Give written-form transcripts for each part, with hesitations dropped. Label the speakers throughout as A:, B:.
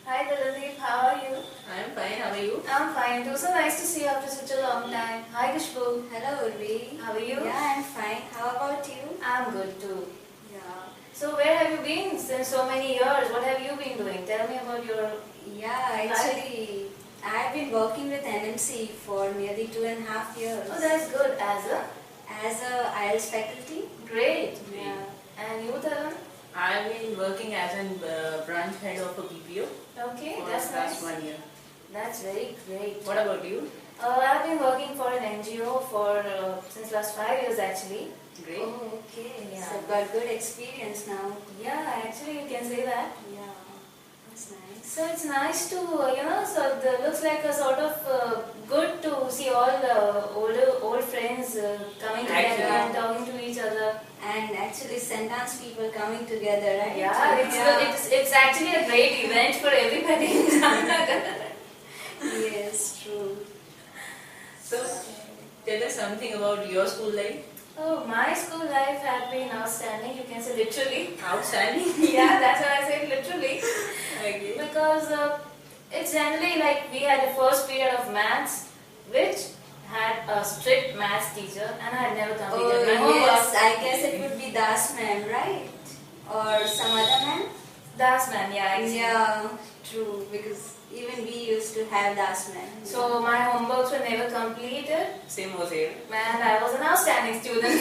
A: Hi Daladeep, how are you?
B: I'm fine, how are you?
A: I'm fine too. So nice to see you after such a long time. Hi Kushbu.
C: Hello Urvi.
A: How are you?
C: Yeah, I'm fine. How about you?
A: I'm good too.
C: Yeah.
A: So where have you been since so many years? What have you been doing? Tell me about your
C: Yeah, actually, I've been working with NMC for nearly 2.5 years.
A: Oh, that's good.
C: As a IELTS faculty.
A: Great.
C: Yeah.
A: And you, Taran?
B: I've been working as a branch head of a BPO
A: Okay,
B: for
A: that's
B: the past
A: nice.
B: 1 year.
A: That's very great.
B: What about you?
A: I've been working for an NGO for since last 5 years actually.
B: Great.
C: Oh, okay.
A: Yeah.
C: So got good experience now.
A: Yeah, actually you can say that.
C: Yeah. That's nice.
A: So it's nice to, so it looks like a sort of good to see all the old friends coming together
B: Actually.
A: and talking to each other.
C: And actually Sentence people coming together, right?
A: Yeah, it's actually a great event for everybody in Jamnagar.
C: Yes, true.
B: So, tell us something about your school life.
A: Oh, my school life had been outstanding, you can say literally.
B: Outstanding.
A: Yeah, that's why I said literally.
B: Okay.
A: Because it's generally like we had the first period of maths, which had a strict maths teacher, and I had never completed my
C: Oh,
A: homework.
C: yes. I guess it would be Das ma'am, right? Or some other ma'am?
A: Das man, yeah. Exactly.
C: Yeah, true. Because even we used to have Das ma'am.
A: So my homeworks were never completed,
B: Same was here.
A: and I was an outstanding student.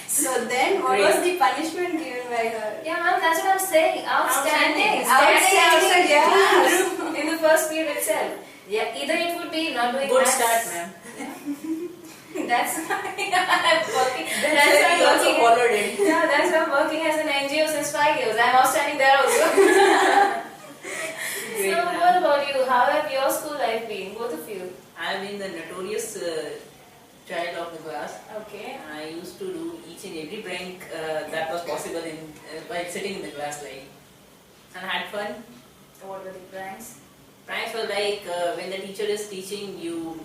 C: So then, what
B: Great.
C: was the punishment given by her?
A: Yeah, ma'am, that's what I'm saying. Outstanding.
C: Outstanding, yeah.
A: Class in the first period itself. Yeah, either it would be not doing
B: Good
A: maths.
B: start, ma'am.
A: That's why I'm working.
B: That's
A: That's why
B: why
A: I'm
B: we also
A: working.
B: followed it.
A: Yeah, that's why I'm working as an NGO since 5 years. I'm outstanding there also.
B: Great,
A: So,
B: ma'am.
A: what about you? How have your school life been, both of you?
B: I've been the notorious child of the class.
A: Okay.
B: I used to do each and every prank that was possible while sitting in the class, and had fun.
A: What were the pranks?
B: Pranks were like when the teacher is teaching, you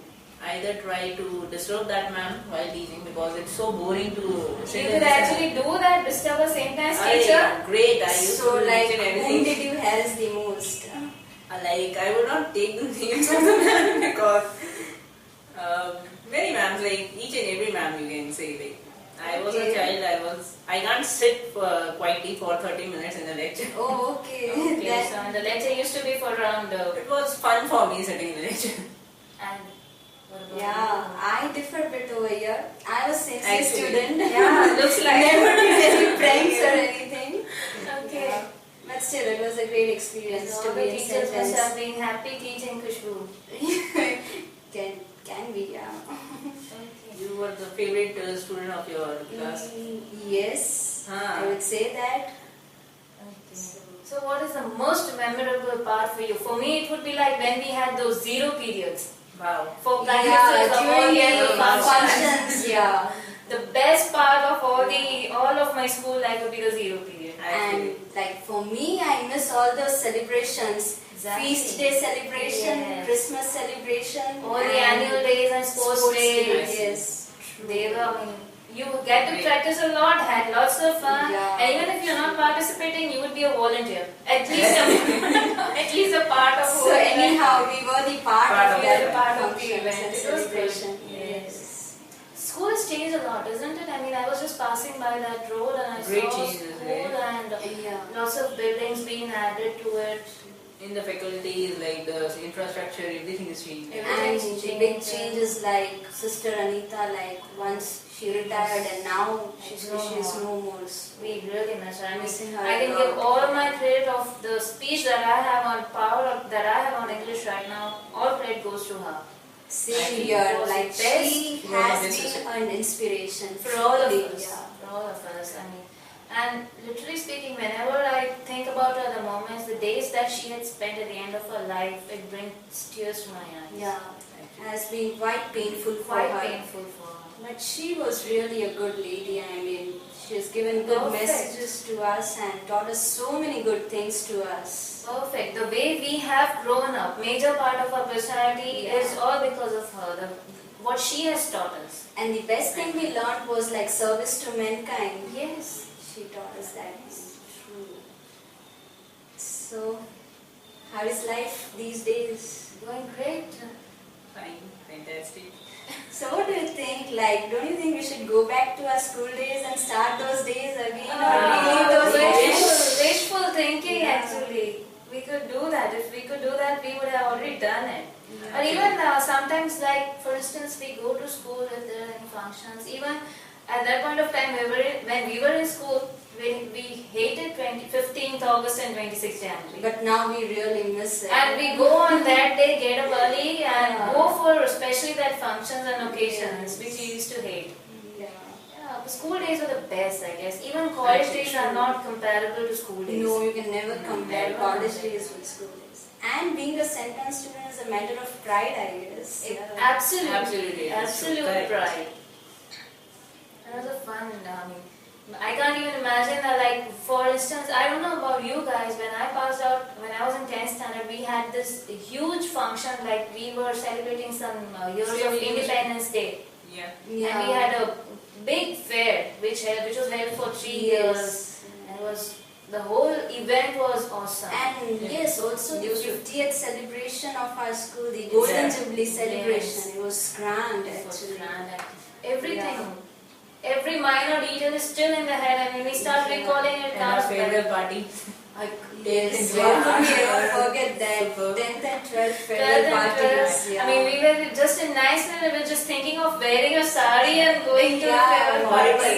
B: either try to disturb that ma'am while teaching because it's so boring to sit
A: You
B: in
A: could
B: the
A: actually do that, disturb a sentence
B: I-
A: teacher.
B: Great, I used
C: So,
B: to do
C: like,
B: each and
C: whom
B: everything.
C: did you harass the most?
B: Like, I would not take the names of the ma'am because many ma'ams, like each and every ma'am you can say, like, I was a
C: Okay.
B: child, I can't sit quietly for 30 minutes in the lecture.
C: Oh, okay.
A: Okay,
C: That-
A: so and the lecture used to be for around
B: It was fun for me sitting in the lecture.
A: and what about
C: yeah, I differ a bit over here. I was sincere
B: Actually,
C: student.
A: Yeah, looks like.
C: Never did any pranks or anything.
A: you? Okay.
C: Yeah. But still, it was a great experience
A: So
C: to
A: all the
C: be in
A: teachers must have
C: Sentence.
A: been happy teaching Kushbu.
C: Can be, yeah.
A: Okay.
B: You were the favorite student of your class.
C: Yes,
B: Ah.
C: I would say that.
A: Okay. So what is the most memorable part for you? For me, it would be like when we had those zero periods.
B: Wow.
A: For
C: Yeah,
A: practices of all
C: during
A: the
C: the
A: other
C: functions, yeah.
A: The best part of all of my school life would be the zero period.
C: And like for me, I miss all those celebrations.
A: Exactly.
C: Feast day celebration,
A: Yes.
C: Christmas celebration.
A: All the annual days and sports days.
C: Yes.
A: They were, you get to practice a lot, had lots of fun,
C: Yeah.
A: and even if you're not participating, you would be a volunteer. At least at least a part of
C: So
A: whole event.
C: anyhow, we were the part
B: Part
C: of
B: of
C: that
A: the part of the
C: functions
A: event.
C: and
A: It was good.
C: celebration.
A: Yes. School has changed a lot, isn't it? I mean, I was just passing by that road and I
B: Great
A: saw
B: changes,
A: school
B: right?
A: and
C: Yeah.
A: lots of buildings being added to it.
B: In the faculties, like the infrastructure, everything is changing.
A: Everything's
C: And the
A: changed,
C: big
A: yeah.
C: changes like Sister Anita, like once she retired and now she's no more.
A: We really miss her. I mean,
C: Missing her
A: I can
C: a
A: give
C: lot.
A: all my credit of the speech that I have on that I have on English right now. All credit goes to her.
C: Same
A: She
C: here,
A: was
C: like
A: the best.
C: she
B: She was
C: has
B: the best.
C: been an inspiration
A: For all of
C: fully,
A: us.
C: yeah.
A: For all of us. I mean, and literally speaking, whenever I think about her, the moments, the days that she had spent at the end of her life, it brings tears to my eyes.
C: Yeah, has been quite painful for
A: Quite
C: her.
A: painful for her.
C: But she was really a good lady. I mean, she has given good
A: Perfect.
C: messages to us and taught us so many good things to us.
A: Perfect. The way we have grown up, major part of our personality
C: Yeah.
A: is all because of her. What she has taught us.
C: And the best thing we learned was like service to mankind.
A: Yes.
C: She taught us that. True. So, How is life these days?
A: Going great.
B: Fine, fantastic.
C: So what do you think? Like, don't you think we should go back to our school days and start those days again, or relive those days?
A: Wishful thinking,
C: Yeah.
A: actually. We could do that. If we could do that, we would have already done it.
C: Yeah.
A: Or even sometimes, like for instance, we go to school if there are any functions. Even at that point of time, when we were in school, we hated 15th August and 26th January.
C: But now we really miss it.
A: And we go on that day, get up early, and
C: Yeah.
A: go for especially that functions and occasions, which we used to hate.
C: Yeah.
A: Yeah, but school days are the best, I guess. Even college
C: Actually,
A: days are
C: true.
A: not comparable to school days.
C: No, you can never compare
A: never
C: college
A: compare.
C: days with school days. And being a Centum student is a matter of pride, I guess.
A: Absolutely,
B: Absolutely, yes,
A: absolute
B: correct.
A: pride. That was a fun. I can't even imagine that. Like for instance, I don't know about you guys. When I passed out, when I was in 10th standard, we had this huge function. Like we were celebrating some years
B: Same
A: of
B: year.
A: Independence Day,
B: Yeah.
C: Yeah.
A: and we had a big fair which was held for 3 years,
C: Yes.
A: and it was the whole event was awesome.
C: And
B: Yeah.
C: yes, also the
B: Used to.
C: 50th celebration of our school, the Golden
B: Yeah.
C: Jubilee celebration.
A: Yes.
C: It was grand
A: It was
C: actually.
A: grand, everything. Every minor detail is still in the head, and when we start recalling it,
B: And our
A: comes
B: farewell
A: back.
B: party.
C: Yes,
B: Yeah.
C: how could we ever forget that?
B: Superb.
C: 10th and 12th
A: 12th
C: farewell
A: and
C: parties.
A: 12th.
C: Yeah.
A: I mean, we were just in nice minute, we were just thinking of wearing a sari and going to
C: Yeah,
A: a farewell party.
B: horrible.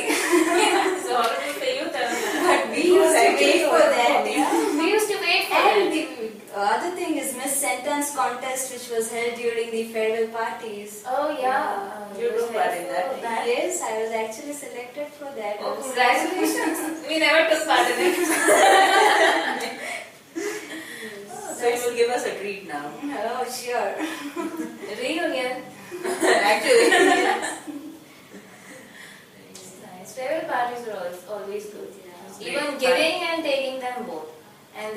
A: It's horrible for you, Tarun.
C: But we used to wait for that. Yeah.
A: We used to wait for
C: And
A: it.
C: the other thing is Miss Sentence contest, which was held during the farewell parties.
A: Oh yeah.
B: You
A: it was
B: took part in that.
A: helpful, that.
C: Yes, I was actually selected for that.
A: Oh,
C: also.
A: congratulations. We never took part in it.
B: So you will give us a treat now.
C: Oh, sure.
A: Reunion.
B: Actually.
A: It's nice. Farewell parties are always good.
C: Yeah.
A: Even
B: Great.
A: giving and taking them both. And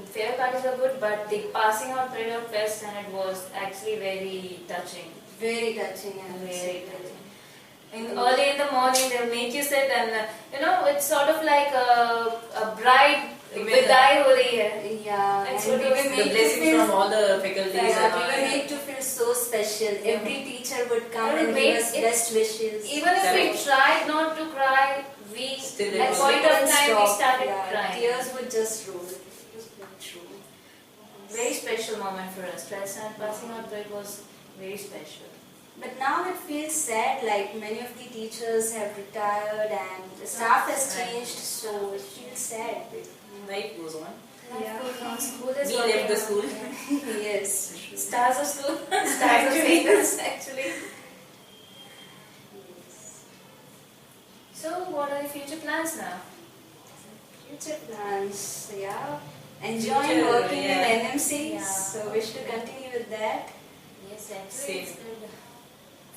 A: farewell parties are good, but the passing out parade of fest and it was actually very touching.
C: Very touching. I would
A: Very
C: say.
A: touching. Early in the morning, they'll make you sit, and it's sort of like a bride vidai ho rahi hai.
C: Yeah,
A: It's
C: and
A: sort
C: we
A: of
C: were
B: The
C: made to
B: blessings
C: feel.
B: from all the faculties
C: Yeah,
B: and
C: we
B: all.
C: were made to feel so special. Every teacher would come
A: And
C: and
A: it
C: give
A: made
C: us
A: it-
C: best wishes.
A: Even if we
B: Correct.
A: tried not to cry,
B: Still it
A: at
B: was-
A: point of
C: Couldn't
A: time we
C: stop.
A: started
C: Yeah,
A: crying.
C: Tears would just roll. It was very true.
A: Very special moment for us. 12th standard passing out parade was very special.
C: But now it feels sad, like many of the teachers have retired and the staff has
B: Right.
C: changed, so it feels sad.
B: Life goes on.
C: Yeah.
A: School is
B: We
A: working
B: left the
A: on-
B: school.
A: Yeah.
C: Yes.
A: Stars of school. Stars of Satan's, actually. So, what are the future plans now?
C: Future plans, yeah. Enjoying
B: Future,
C: working
B: yeah.
C: in NMC,
A: Yeah.
C: so wish to continue with that.
A: Yes, actually,
B: Same.
A: it's good.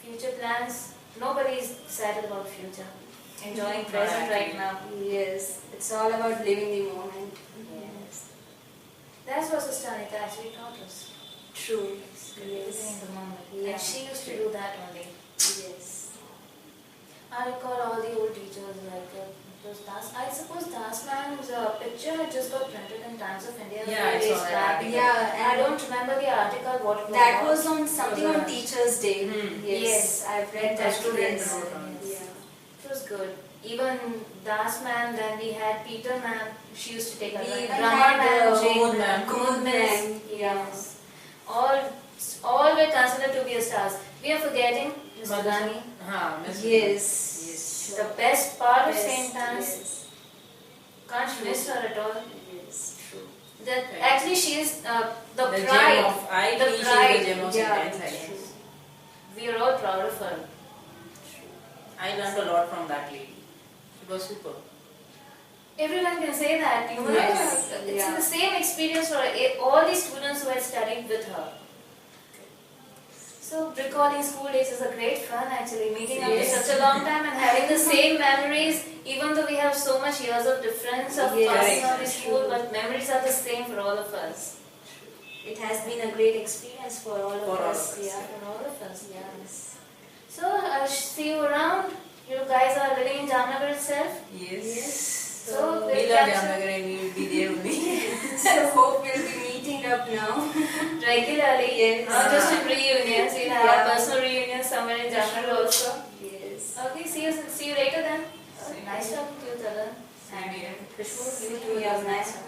A: Future plans. Nobody is sad about future. Enjoying present right
B: actually.
A: now.
C: Yes, it's all about living the moment.
A: Yes. That's what Sister Anita actually taught us.
C: True.
A: Living
C: Yes.
A: in the moment.
C: Yeah.
A: And she used to do that only.
C: Yes.
A: I recall all the old teachers like those Das. I suppose Das man's picture had just got printed in Times of India.
B: Yeah, I
A: few days
B: saw that
A: back.
B: article.
C: Yeah,
A: I
C: and
A: don't remember the article. What it was
C: that
A: about.
C: was on something on
A: Was a-
C: Teachers' Day.
B: Hmm.
C: Yes,
A: Yes.
C: I've read
A: The
C: that.
A: students.
C: Yes.
A: Yes. It was good. Even Das man, then we had Peter man. She used to take us.
C: We
A: like
C: even
A: Brahma
C: had,
A: man, Jane
B: Kumud
A: man,
B: ma'am.
A: Kumud
C: Kumud
A: miss.
C: ma'am,
A: Yes. All were considered to be a stars. We are forgetting Miss Madani.
B: Miss.
C: Yes.
B: Yes.
A: The best part of
C: Yes,
A: St. Anne's.
C: Yes.
A: Can't miss her at all.
C: Yes. True.
A: That
B: Right.
A: actually she is the
B: The
A: pride.
B: gem of, I
A: the
B: feel she is
A: pride.
B: the gem of
C: Yeah,
B: St. Anne's, I
C: true.
B: guess.
A: We are all proud of her.
B: I learned a lot from that lady. She was super.
A: Everyone can say that.
C: Yes,
A: It's
C: yeah.
A: the same experience for all the students who had studied with her. So recalling school days is a great fun actually. Meeting after
C: Yes.
A: such a long time and having the same memories, even though we have so much years of difference of
C: Yes,
A: passing out the
C: true.
A: school, but memories are the same for all of us.
C: It has been a great experience for all of
B: For all
C: us.
B: of us,
C: Yeah.
A: For all of us, yes. So I'll see you around. You guys are living in Jamnagar itself.
B: Yes.
A: So
B: We
A: we'll
B: love
A: catch up.
B: Jamnagar and we will be there only.
C: So hope we'll be meeting up now.
A: Regularly,
C: Yes.
A: not just in reunions. We'll have
C: Yeah.
A: personal reunions somewhere in January also.
C: Yes.
A: Okay, see you later then. Nice talking to you, Tala.
B: Same here.
A: Khushbu,
C: You too. It was nice.